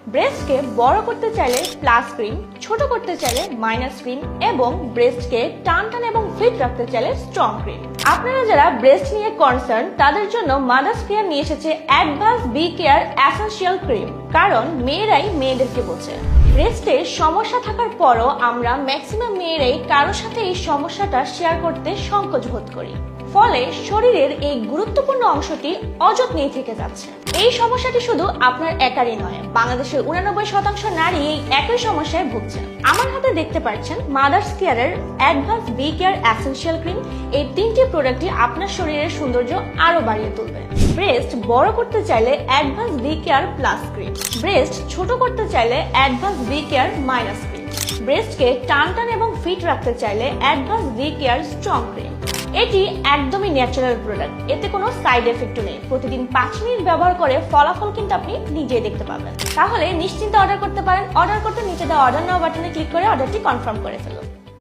ব্রেস্টকে বড় করতে চাইলে প্লাস ক্রিম, ছোট করতে চাইলে মাইনাস ক্রিম এবং ব্রেস্টকে টান টান এবং ফিট রাখতে চাইলে স্ট্রং ক্রিম। আপনারা যারা ব্রেস্ট নিয়ে কনসার্ন তাদের জন্য মাদার্স কেয়ার নিয়ে এসেছে advance B care essential cream, কারণ মেয়েরাই মেয়েদেরকে বোঝে। ব্রেস্টে সমস্যা থাকার পরও আমরা ম্যাক্সিমাম মেয়েরাই কারোর সাথে এই সমস্যাটা শেয়ার করতে সংকোচ বোধ করি, ফলে শরীরের এই গুরুত্বপূর্ণ অংশটি অযত্নেই থেকে যাচ্ছে। এই সমস্যাটি শুধু আপনার একারই নয়, বাংলাদেশের 89% নারী এই একই সমস্যায় ভুগছেন। আমার হাতে দেখতে পাচ্ছেন মাদার্স কেয়ারের advance B care essential cream. এই তিনটি প্রোডাক্টই আপনার শরীরের সৌন্দর্য আরো বাড়িয়ে তুলবে। ব্রেস্ট বড় করতে চাইলে advance B care plus cream, breast ছোট করতে চাইলে advance B care minus cream, ব্রেস্টকে টান টান এবং ফিট রাখতে চাইলে advance B care strong cream. এটি একদমই ন্যাচারাল প্রোডাক্ট, এতে কোনো সাইড এফেক্টও নেই। প্রতিদিন 5 মিনিট ব্যবহার করে ফলাফল কিন্তু আপনি নিজেই দেখতে পাবেন। তাহলে নিশ্চিন্তে অর্ডার করতে পারেন। অর্ডার করতে নিচে দেওয়া অর্ডার নাও বাটনে ক্লিক করে অর্ডারটি কনফার্ম করে ফেলুন।